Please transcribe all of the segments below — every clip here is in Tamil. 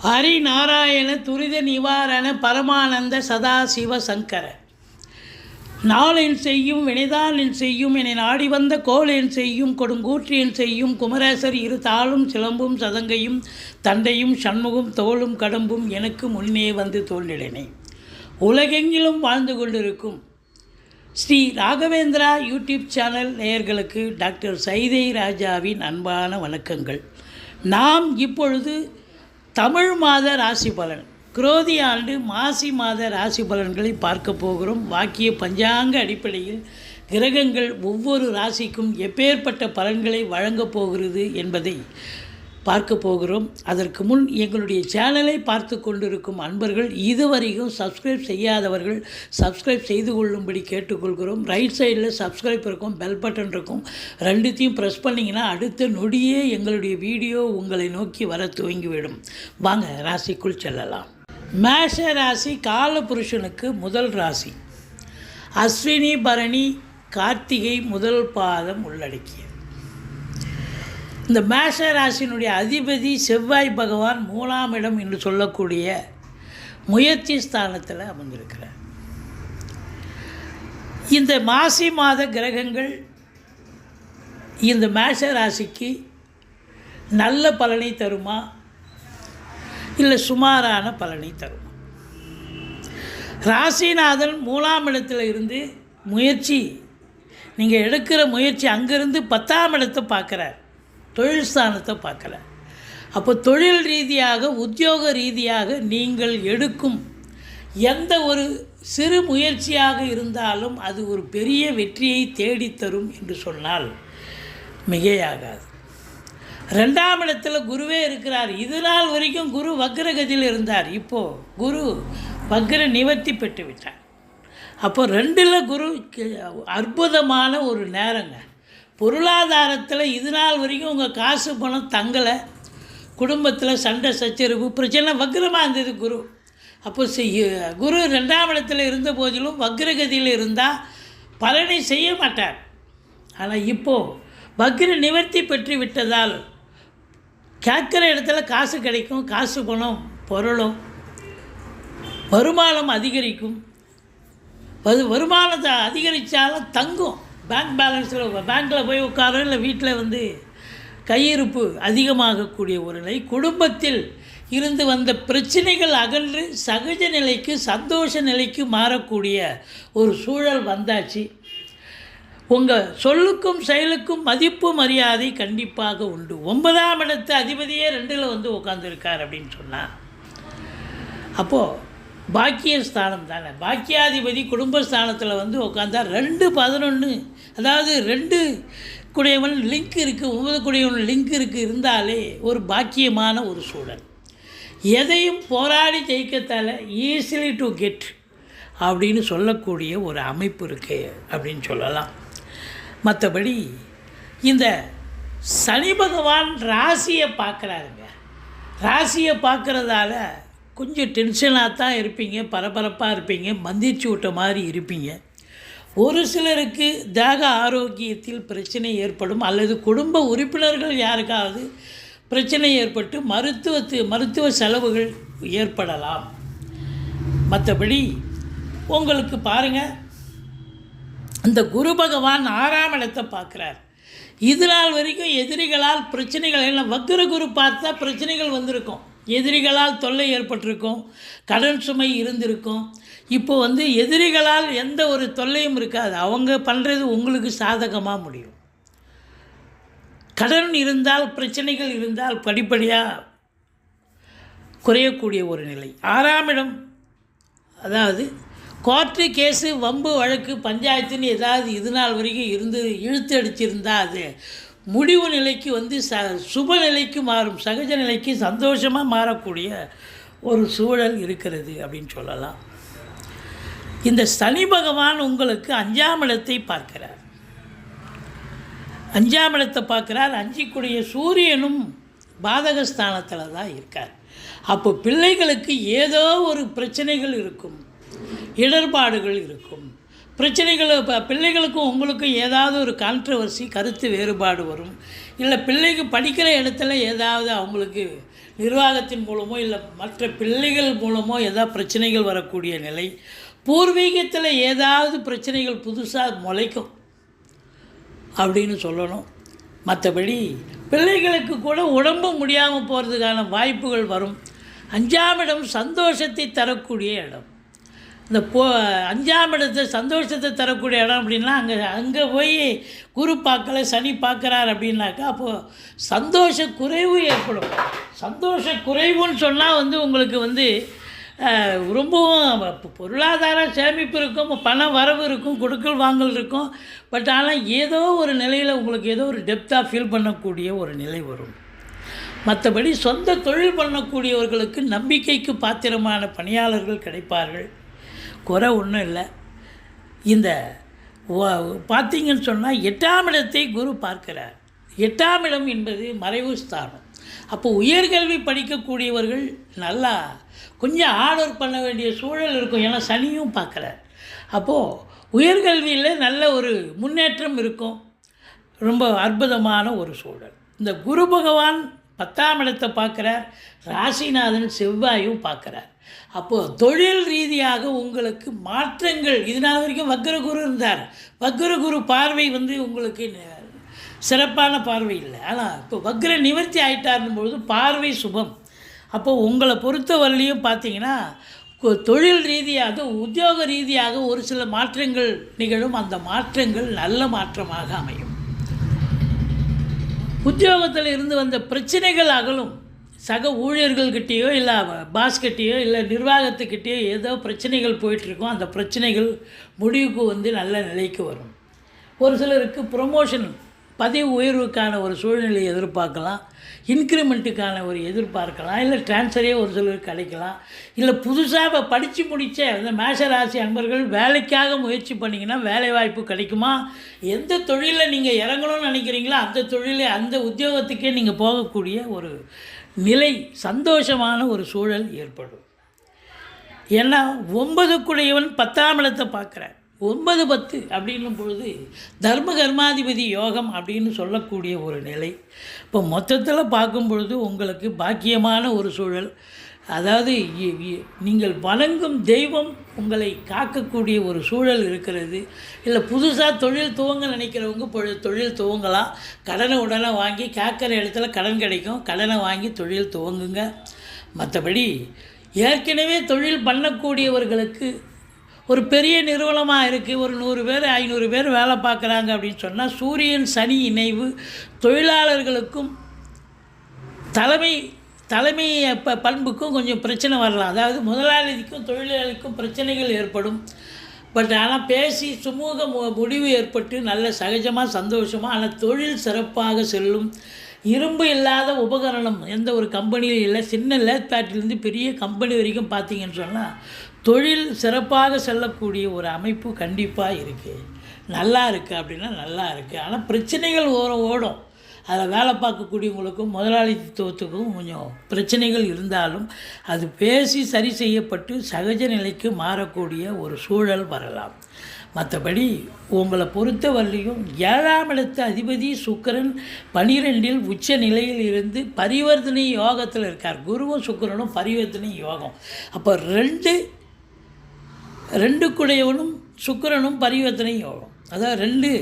ஹரிநாராயண துரித நிவாரண பரமானந்த சதாசிவ சங்கர நாளென் செய்யும் வினைதாளென் செய்யும் என நாடி வந்த கோளென் செய்யும் கொடுங்கூற்றியன் செய்யும் குமரேசர் இரு தாளும் சிலம்பும் சதங்கையும் தண்டையும் சண்முகம் தோளும் கடம்பும் எனக்கு முன்னே வந்து தோன்றினேனே. உலகெங்கிலும் வாழ்ந்து கொண்டிருக்கும் ஸ்ரீ ராகவேந்திரா யூடியூப் சேனல் நேயர்களுக்கு டாக்டர் சைதை ராஜாவின் அன்பான வணக்கங்கள். நாம் இப்பொழுது தமிழ் மாத ராசி பலன், குரோதி ஆண்டு மாசி மாத ராசி பலன்களை பார்க்க போகிறோம். வாக்கிய பஞ்சாங்க அடிப்படையில் கிரகங்கள் ஒவ்வொரு ராசிக்கும் எப்பேற்பட்ட பலன்களை வழங்கப் போகிறது என்பதை பார்க்க போகிறோம். அதற்கு முன் எங்களுடைய சேனலை பார்த்து கொண்டிருக்கும் அன்பர்கள் இதுவரைக்கும் சப்ஸ்கிரைப் செய்யாதவர்கள் சப்ஸ்கிரைப் செய்து கொள்ளும்படி கேட்டுக்கொள்கிறோம். ரைட் சைடில் சப்ஸ்கிரைப் இருக்கும், பெல் பட்டன் இருக்கும், ரெண்டுத்தையும் ப்ரெஸ் பண்ணிங்கன்னா அடுத்த நொடியே எங்களுடைய வீடியோ உங்களை நோக்கி வர துவங்கிவிடும். வாங்க ராசிக்குள் செல்லலாம். மேஷ ராசி காலபுருஷனுக்கு முதல் ராசி. அஸ்வினி பரணி கார்த்திகை முதல் பாதம் உள்ளடக்கிய இந்த மேஷ ராசியினுடைய அதிபதி செவ்வாய் பகவான் 3ஆம் இடம் என்று சொல்லக்கூடிய முயற்சி ஸ்தானத்தில் அமர்ந்திருக்கிறார். இந்த மாசி மாத கிரகங்கள் இந்த மேஷ ராசிக்கு நல்ல பலனை தருமா இல்லை சுமாரான பலனை தருமா? ராசிநாதன் 3ஆம் இடத்துல இருந்து முயற்சி, நீங்கள் எடுக்கிற முயற்சி அங்கேருந்து 10ஆம் இடத்தை பார்க்குறார், தொழில் ஸ்தானத்தை பார்க்கல. அப்போ தொழில் ரீதியாக உத்தியோக ரீதியாக நீங்கள் எடுக்கும் எந்த ஒரு சிறு முயற்சியாக இருந்தாலும் அது ஒரு பெரிய வெற்றியை தேடித்தரும் என்று சொன்னால் மிகையாகாது. 2ஆம் இடத்துல குருவே இருக்கிறார். இது நாள் வரைக்கும் குரு வக்ரகதியில் இருந்தார். இப்போது குரு வக்ர நிவர்த்தி பெற்று விட்டார். அப்போ 2ல் குரு அற்புதமான ஒரு நேரங்க. பொருளாதாரத்தில் இது நாள் வரைக்கும் உங்கள் காசு பணம் தங்கலை, குடும்பத்தில் சண்டை சச்சரவு பிரச்சனை வக்ரமாக இருந்தது குரு. அப்போ குரு 2ஆம் இடத்துல இருந்த போதிலும் வக்ரகதியில் இருந்தால் பலனை செய்ய மாட்டார். ஆனால் இப்போது வக்ர நிவர்த்தி பெற்று விட்டதால் கேட்குற இடத்துல காசு கிடைக்கும், காசு பணம் பொருளும், வருமானம் அதிகரிக்கும். வருமானத்தை அதிகரித்தாலும் தங்கும். பேங்க் பேலன்ஸில் பேங்க்கில் போய் உட்காரோம், இல்லை வீட்டில் கையிருப்பு அதிகமாகக்கூடிய ஒரு நிலை. குடும்பத்தில் இருந்து வந்த பிரச்சனைகள் அகன்று சகஜ நிலைக்கு சந்தோஷ நிலைக்கு மாறக்கூடிய ஒரு சூழல் வந்தாச்சு. உங்கள் சொல்லுக்கும் செயலுக்கும் மதிப்பு மரியாதை கண்டிப்பாக உண்டு. 9ஆம் இடத்து அதிபதியே 2ல் உட்காந்துருக்கார் அப்படின்னு சொன்னால் அப்போது பாக்கியஸ்தானம் தானே. பாக்கியாதிபதி குடும்பஸ்தானத்தில் உட்காந்தார். 2-11, அதாவது 2 கூடியவன் லிங்க் இருக்குது, 9 கூடியவன் லிங்க் இருக்குது இருந்தாலே ஒரு பாக்கியமான ஒரு சூழல். எதையும் போராடி ஜெயிக்கத்தால் ஈஸிலி டு கெட் அப்படின்னு சொல்லக்கூடிய ஒரு அமைப்பு இருக்குது அப்படின்னு சொல்லலாம். மற்றபடி இந்த சனி பகவான் ராசியை பார்க்குறாருங்க. ராசியை பார்க்குறதால கொஞ்சம் டென்ஷனாக தான் இருப்பீங்க, பரபரப்பாக இருப்பீங்க, மந்திரிச்சு விட்ட மாதிரி இருப்பீங்க. ஒரு சிலருக்கு தேக ஆரோக்கியத்தில் பிரச்சனை ஏற்படும், அல்லது குடும்ப உறுப்பினர்கள் யாருக்காவது பிரச்சனை ஏற்பட்டு மருத்துவ செலவுகள் ஏற்படலாம். மற்றபடி உங்களுக்கு பாருங்கள், இந்த குரு பகவான் 6ஆம் இடத்தை பார்க்குறார். இது நாள் வரைக்கும் எதிரிகளால் பிரச்சனைகள் எல்லாம் வக்ர குரு பார்த்தா பிரச்சனைகள் வந்திருக்கும், எதிரிகளால் தொல்லை ஏற்பட்டிருக்கும், கடன் சுமை இருந்திருக்கும். இப்போது எதிரிகளால் எந்த ஒரு தொல்லையும் இருக்காது. அவங்க பண்ணுறது உங்களுக்கு சாதகமாக முடியும். கடன் இருந்தால், பிரச்சனைகள் இருந்தால் படிப்படியாக குறையக்கூடிய ஒரு நிலை. 6ஆம் இடம், அதாவது கோர்ட்டு கேஸு வம்பு வழக்கு பஞ்சாயத்துன்னு ஏதாவது இது நாள் வரைக்கும் இழுத்து அடிச்சிருந்தால் அது முடிவு நிலைக்கு சுப நிலைக்கு மாறும், சகஜ நிலைக்கு சந்தோஷமாக மாறக்கூடிய ஒரு சூழல் இருக்கிறது அப்படின்னு சொல்லலாம். இந்த சனி பகவான் உங்களுக்கு 5ஆம் இடத்தை பார்க்கிறார். 5ஆம் இடத்தை பார்க்குறார். 5 சூரியனும் பாதகஸ்தானத்தில் தான் இருக்கார். அப்போ பிள்ளைகளுக்கு ஏதோ ஒரு பிரச்சனைகள் இருக்கும், இடர்பாடுகள் இருக்கும். பிரச்சனைகள் பிள்ளைகளுக்கும் உங்களுக்கும் ஏதாவது ஒரு கான்ட்ரவர்சி, கருத்து வேறுபாடு வரும். இல்லை பிள்ளைக்கு படிக்கிற இடத்துல ஏதாவது அவங்களுக்கு நிர்வாகத்தின் மூலமோ இல்லை மற்ற பிள்ளைகள் மூலமோ ஏதாவது பிரச்சனைகள் வரக்கூடிய நிலை, பூர்வீகத்தில் ஏதாவது பிரச்சனைகள் புதுசாக முளைக்கும் அப்படின்னு சொல்லணும். மற்றபடி பிள்ளைகளுக்கு கூட உடம்பு முடியாமல் போகிறதுக்கான வாய்ப்புகள் வரும். 5ஆம் இடம் சந்தோஷத்தை தரக்கூடிய இடம். இந்த 5ஆம் இடத்தை சந்தோஷத்தை தரக்கூடிய இடம் அப்படின்னா அங்கே போய் குரு பார்க்கல, சனி பார்க்குறார் அப்படின்னாக்கா அப்போது சந்தோஷ குறைவு ஏற்படும். சந்தோஷ குறைவுன்னு சொன்னால் உங்களுக்கு ரொம்பவும் பொருளாதார சேமிப்பு இருக்கும், பண வரவு இருக்கும், கொடுக்கல் வாங்கல் இருக்கும். பட் ஆனால் ஏதோ ஒரு நிலையில் உங்களுக்கு ஏதோ ஒரு டெப்த்தாக ஃபீல் பண்ணக்கூடிய ஒரு நிலை வரும். மற்றபடி சொந்த தொழில் பண்ணக்கூடியவர்களுக்கு நம்பிக்கைக்கு பாத்திரமான பணியாளர்கள் கிடைப்பார்கள். குறை ஒன்றும் இல்லை. இந்த பார்த்தீங்கன்னு சொன்னால் 8ஆம் இடத்தை குரு பார்க்கிறார். 8ஆம் இடம் என்பது மறைவு ஸ்தானம். அப்போ உயர்கல்வி படிக்கக்கூடியவர்கள் நல்லா கொஞ்சம் ஹார்ட் ஒர்க் பண்ண வேண்டிய சூழல் இருக்கும். ஏன்னா சனியும் பார்க்குறார். அப்போது உயர்கல்வியில் நல்ல ஒரு முன்னேற்றம் இருக்கும். ரொம்ப அற்புதமான ஒரு சூழல். இந்த குரு பகவான் 10ஆம் இடத்தை பார்க்குறார். ராசிநாதன் செவ்வாயும் பார்க்குறார். அப்போது தொழில் ரீதியாக உங்களுக்கு மாற்றங்கள். இதனால் வரைக்கும் வக்ரகுரு இருந்தார். வக்ரகுரு பார்வை உங்களுக்கு சிறப்பான பார்வை இல்லை. ஆனால் இப்போ வக்ர நிவர்த்தி ஆகிட்டார்னும் பொழுது பார்வை சுபம். அப்போது உங்களை பொறுத்தவரையிலையும் பார்த்தீங்கன்னா தொழில் ரீதியாக உத்தியோக ரீதியாக ஒரு சில மாற்றங்கள் நிகழும். அந்த மாற்றங்கள் நல்ல மாற்றமாக அமையும். உத்தியோகத்தில் இருந்து வந்த பிரச்சனைகள் அகலும். சக ஊழியர்கள்கிட்டேயோ இல்லை பாஸ்கிட்டேயோ இல்லை நிர்வாகத்துக்கிட்டேயோ ஏதோ பிரச்சனைகள் போயிட்டுருக்கோம். அந்த பிரச்சனைகள் முடிவுக்கு நல்ல நிலைக்கு வரும். ஒரு சிலருக்கு ப்ரொமோஷன், பதவி உயர்வுக்கான ஒரு சூழ்நிலையை எதிர்பார்க்கலாம். இன்க்ரிமெண்ட்டுக்கான ஒரு எதிர்பார்க்கலாம். இல்லை டிரான்ஸ்ஃபரே ஒரு சிலருக்கு கிடைக்கலாம். இல்லை புதுசாக படித்து முடித்த அந்த மேஷராசி அன்பர்கள் வேலைக்காக முயற்சி பண்ணிங்கன்னா வேலை வாய்ப்பு கிடைக்குமா? எந்த தொழிலில் நீங்கள் இறங்கணும்னு நினைக்கிறீங்களோ அந்த தொழிலை அந்த உத்தியோகத்துக்கே நீங்கள் போகக்கூடிய ஒரு நிலை, சந்தோஷமான ஒரு சூழல் ஏற்படும். ஏன்னா 9க்குடையவன் 10ஆம் இடத்தை பார்க்குறார். 9-10 அப்படின்னும் பொழுது தர்ம கர்மாதிபதி யோகம் அப்படின்னு சொல்லக்கூடிய ஒரு நிலை. இப்போ மொத்தத்தில் பார்க்கும் பொழுது உங்களுக்கு பாக்கியமான ஒரு சூழல். அதாவது நீங்கள் வணங்கும் தெய்வம் உங்களை காக்கக்கூடிய ஒரு சூழல் இருக்கிறது. இல்லை புதுசாக தொழில் துவங்க நினைக்கிறவங்க தொழில் துவங்கலாம். கடனை உடனே வாங்கி கேட்குற இடத்துல கடன் கிடைக்கும். கடனை வாங்கி தொழில் துவங்குங்க. மற்றபடி ஏற்கனவே தொழில் பண்ணக்கூடியவர்களுக்கு ஒரு பெரிய நிறுவனமாக இருக்குது, ஒரு 100 பேர் 500 பேர் வேலை பார்க்குறாங்க அப்படின்னு சொன்னால் சூரியன் சனி இணைவு தொழிலாளர்களுக்கும் தலைமை பண்புக்கும் கொஞ்சம் பிரச்சனை வரலாம். அதாவது முதலாளிக்கும் தொழிலாளிக்கும் பிரச்சனைகள் ஏற்படும். பட் ஆனால் பேசி சுமூக முடிவு ஏற்பட்டு நல்ல சகஜமாக சந்தோஷமாக ஆனால் தொழில் சிறப்பாக செல்லும். இரும்பு இல்லாத உபகரணம் எந்த ஒரு கம்பெனியும் இல்லை. சின்ன லேத்பேட்டிலேருந்து பெரிய கம்பெனி வரைக்கும் பார்த்தீங்கன்னு சொன்னால் தொழில் சிறப்பாக செல்லக்கூடிய ஒரு அமைப்பு கண்டிப்பாக இருக்குது. நல்லா இருக்குது அப்படின்னா நல்லா இருக்குது. ஆனால் பிரச்சனைகள் ஓடும். அதில் வேலை பார்க்கக்கூடியவங்களுக்கும் முதலாளித்துவத்துக்கும் கொஞ்சம் பிரச்சனைகள் இருந்தாலும் அது பேசி சரி செய்யப்பட்டு சகஜ நிலைக்கு மாறக்கூடிய ஒரு சூழல் வரலாம். மற்றபடி உங்களை பொறுத்தவரையிலையும் 7ஆம் இடத்து அதிபதி சுக்கிரன் 12இல் உச்ச நிலையில் இருந்து பரிவர்த்தனை யோகத்தில் இருக்கார். குருவும் சுக்கிரனும் பரிவர்த்தனை யோகம். அப்போ 2 சுக்கிரனும் பரிவர்த்தனை யோகம். அதாவது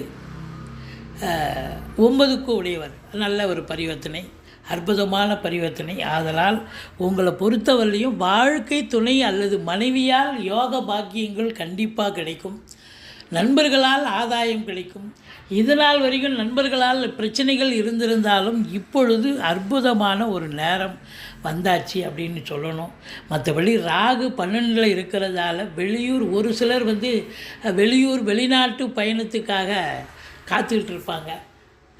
9க்கு உடையவர். நல்ல ஒரு பரிவர்த்தனை, அற்புதமான பரிவர்த்தனை. ஆதலால் உங்களை பொறுத்தவரையிலையும் வாழ்க்கை துணை அல்லது மனைவியால் யோக பாக்கியங்கள் கண்டிப்பாக கிடைக்கும். நண்பர்களால் ஆதாயம் கிடைக்கும். இதனால் வரைக்கும் நண்பர்களால் பிரச்சனைகள் இருந்திருந்தாலும் இப்பொழுது அற்புதமான ஒரு நேரம் வந்தாச்சு அப்படின்னு சொல்லணும். மற்றபடி ராகு 12இல் இருக்கிறதால ஒரு சிலர் வெளிநாட்டு பயணத்துக்காக காத்துக்கிட்டு இருப்பாங்க.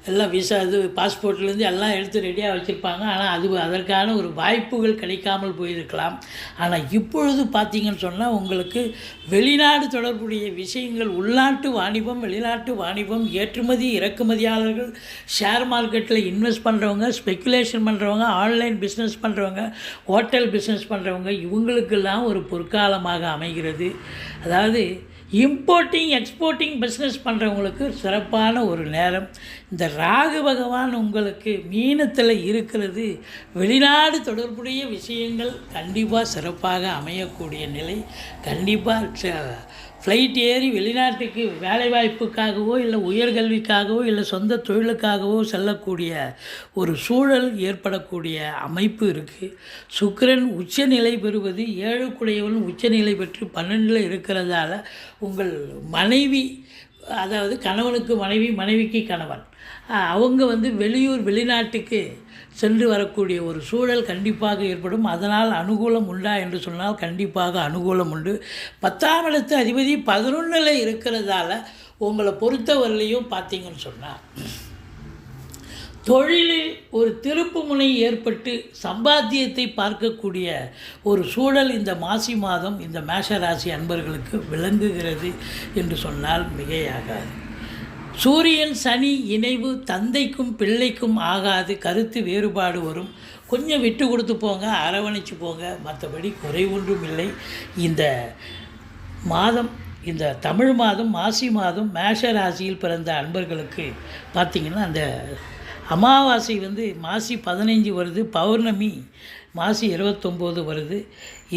எல்லாம் விசா பாஸ்போர்ட்லேருந்து எல்லாம் எடுத்து ரெடியாக வச்சுருப்பாங்க. ஆனால் அதற்கான ஒரு வாய்ப்புகள் கிடைக்காமல் போயிருக்கலாம். ஆனால் இப்பொழுது பார்த்தீங்கன்னு சொன்னால் உங்களுக்கு வெளிநாடு தொடர்புடைய விஷயங்கள், உள்நாட்டு வாணிபம், வெளிநாட்டு வாணிபம், ஏற்றுமதி இறக்குமதியாளர்கள், ஷேர் மார்க்கெட்டில் இன்வெஸ்ட் பண்ணுறவங்க, ஸ்பெக்குலேஷன் பண்ணுறவங்க, ஆன்லைன் பிஸ்னஸ் பண்ணுறவங்க, ஹோட்டல் பிஸ்னஸ் பண்ணுறவங்க, இவங்களுக்கெல்லாம் ஒரு பொற்காலமாக அமைகிறது. அதாவது இம்போர்ட்டிங் எக்ஸ்போர்ட்டிங் பிஸ்னஸ் பண்ணுறவங்களுக்கு சிறப்பான ஒரு நேரம். இந்த ராகு பகவான் உங்களுக்கு மீனத்தில் இருக்கிறது. வெளிநாடு தொடர்புடைய விஷயங்கள் கண்டிப்பாக சிறப்பாக அமையக்கூடிய நிலை. கண்டிப்பாக ஃப்ளைட் ஏறி வெளிநாட்டுக்கு வேலைவாய்ப்புக்காகவோ இல்லை உயர்கல்விக்காகவோ இல்லை சொந்த தொழிலுக்காகவோ செல்லக்கூடிய ஒரு சூழல் ஏற்படக்கூடிய அமைப்பு இருக்குது. சுக்கிரன் உச்சநிலை பெறுவது 7க்குடையவன் உச்சநிலை பெற்று 12ல் இருக்கிறதால உங்கள் மனைவி, அதாவது கணவனுக்கு மனைவி, மனைவிக்கு கணவன், அவங்க வெளிநாட்டுக்கு சென்று வரக்கூடிய ஒரு சூழல் கண்டிப்பாக ஏற்படும். அதனால் அனுகூலம் உண்டா என்று சொன்னால் கண்டிப்பாக அனுகூலம் உண்டு. 10ஆம் இடத்து அதிபதி 11ல் இருக்கிறதால உங்களை பொறுத்தவரையிலையும் பார்த்தீங்கன்னு சொன்னால் தொழிலில் ஒரு திருப்பு முனை ஏற்பட்டு சம்பாத்தியத்தை பார்க்கக்கூடிய ஒரு சூழல் இந்த மாசி மாதம் இந்த மேஷராசி அன்பர்களுக்கு விளங்குகிறது என்று சொன்னால் மிகையாகாது. சூரியன் சனி இணைவு தந்தைக்கும் பிள்ளைக்கும் ஆகாது. கருத்து வேறுபாடு வரும். கொஞ்சம் விட்டு கொடுத்து போங்க, அரவணைச்சு போங்க, மற்றபடி குறை ஒன்றும் இல்லை. இந்த மாதம், இந்த தமிழ் மாதம் மாசி மாதம் மேஷ ராசியில் பிறந்த அன்பர்களுக்கு பார்த்திங்கன்னா அந்த அமாவாசை மாசி 15 வருது, பௌர்ணமி மாசி 29 வருது.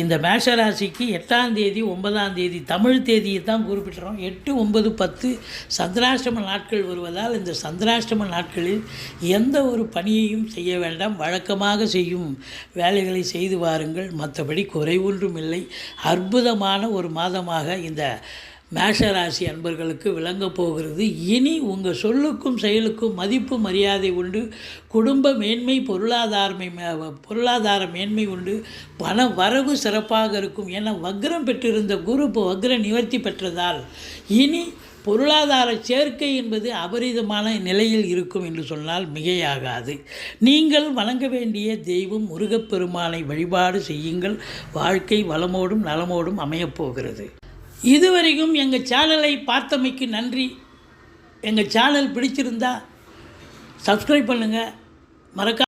இந்த மேஷராசிக்கு 8ஆம் தேதி 9ஆம் தேதி தமிழ் தேதியை தான் குறிப்பிட்டுறோம். 8, 9, 10 சந்திராஷ்டம நாட்கள் வருவதால் இந்த சந்திராஷ்டம நாட்களில் எந்த ஒரு பணியையும் செய்ய வேண்டாம். வழக்கமாக செய்யும் வேலைகளை செய்து வாருங்கள், மற்றபடி குறை ஒன்றும் இல்லை. அற்புதமான ஒரு மாதமாக இந்த மேஷராசி அன்பர்களுக்கு விளங்கப் போகிறது. இனி உங்கள் சொல்லுக்கும் செயலுக்கும் மதிப்பு மரியாதை உண்டு. குடும்ப மேன்மை, பொருளாதார மேன்மை உண்டு. பண வரவு சிறப்பாக இருக்கும். ஏன்னா வக்ரம் பெற்றிருந்த குரு இப்போ வக்ர நிவர்த்தி பெற்றதால் இனி பொருளாதார சேர்க்கை என்பது அபரிதமான நிலையில் இருக்கும் என்று சொன்னால் மிகையாகாது. நீங்கள் வணங்க வேண்டிய தெய்வம் முருகப்பெருமானை வழிபாடு செய்யுங்கள். வாழ்க்கை வளமோடும் நலமோடும் அமையப்போகிறது. இதுவரைக்கும் எங்கள் சேனலை பார்த்தமைக்கு நன்றி. எங்கள் சேனல் பிடிச்சிருந்தா சப்ஸ்கிரைப் பண்ணுங்கள். மறக்காம